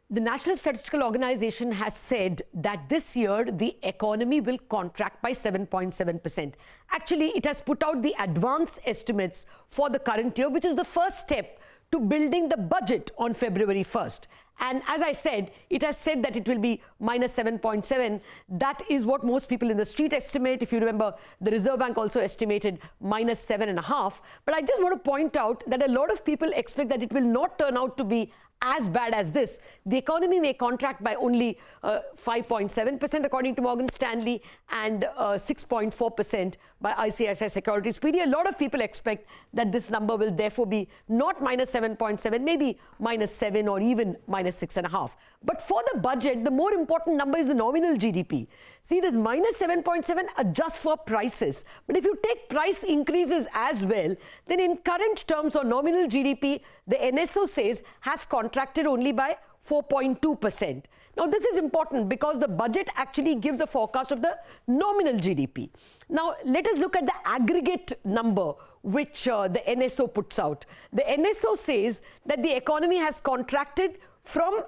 The National Statistical Organization has said that this year the economy will contract by 7.7%. Actually, it has put out the advance estimates for the current year, which is the first step to building the budget on February 1st. And as I said, it has said that it will be minus 7.7. That is what most people in the street estimate. If you remember, the Reserve Bank also estimated minus 7.5. But I just want to point out that a lot of people expect that it will not turn out to be as bad as this. The economy may contract by only 5.7% according to Morgan Stanley and 6.4% by ICICI Securities PD. A lot of people expect that this number will therefore be not minus 7.7, maybe minus 7 or even minus 6.5. But for the budget, the more important number is the nominal GDP. See, this minus 7.7 adjusts for prices. But if you take price increases as well, then in current terms or nominal GDP, the NSO says has contracted only by 4.2%. Now, this is important because the budget actually gives a forecast of the nominal GDP. Now, let us look at the aggregate number which the NSO puts out. The NSO says that the economy has contracted from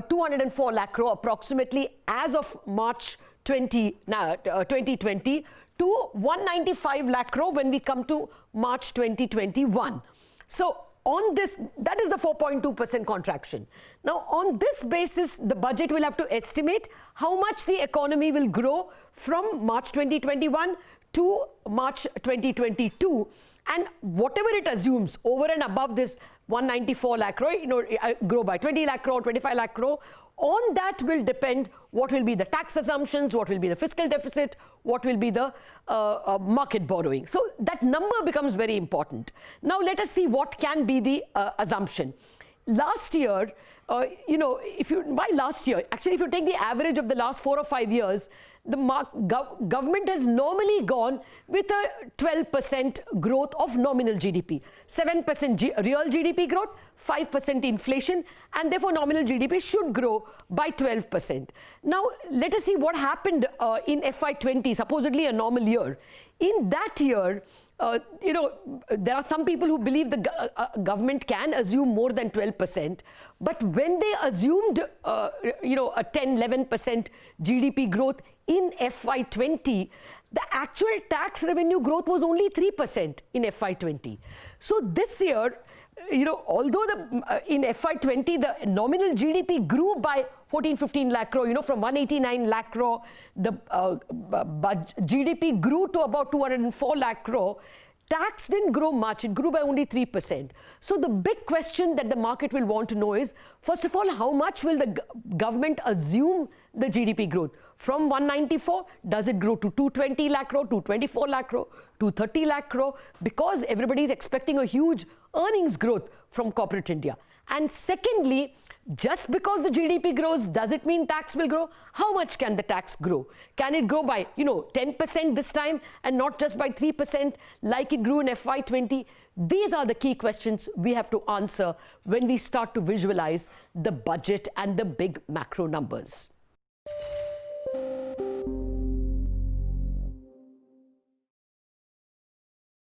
204 lakh crore approximately as of March 2020 to 195 lakh crore when we come to March 2021. So, on this, that is the 4.2% contraction. Now, on this basis, the budget will have to estimate how much the economy will grow from March 2021 to March 2022. And whatever it assumes over and above this 194 lakh crore, grow by 20 lakh crore, 25 lakh crore, on that will depend what will be the tax assumptions, what will be the fiscal deficit, what will be the market borrowing. So that number becomes very important. Now let us see what can be the assumption. Last year, actually if you take the average of the last 4 or 5 years, the government has normally gone with a 12% growth of nominal GDP, 7% real GDP growth, 5% inflation, and therefore nominal GDP should grow by 12%. Now, let us see what happened in FY20, supposedly a normal year. In that year, there are some people who believe the government can assume more than 12%. But when they assumed, a 10-11% GDP growth in FY20, the actual tax revenue growth was only 3% in FY20. So this year, although in FY20 the nominal GDP grew by 14-15 lakh crore, from 189 lakh crore, the GDP grew to about 204 lakh crore. Tax didn't grow much, it grew by only 3%. So the big question that the market will want to know is, first of all, how much will the government assume the GDP growth? From 194, does it grow to 220 lakh crore, 224 lakh crore, 230 lakh crore? Because everybody is expecting a huge earnings growth from corporate India. And secondly, just because the GDP grows, does it mean tax will grow? How much can the tax grow? Can it grow by, 10% this time and not just by 3% like it grew in FY20? These are the key questions we have to answer when we start to visualize the budget and the big macro numbers.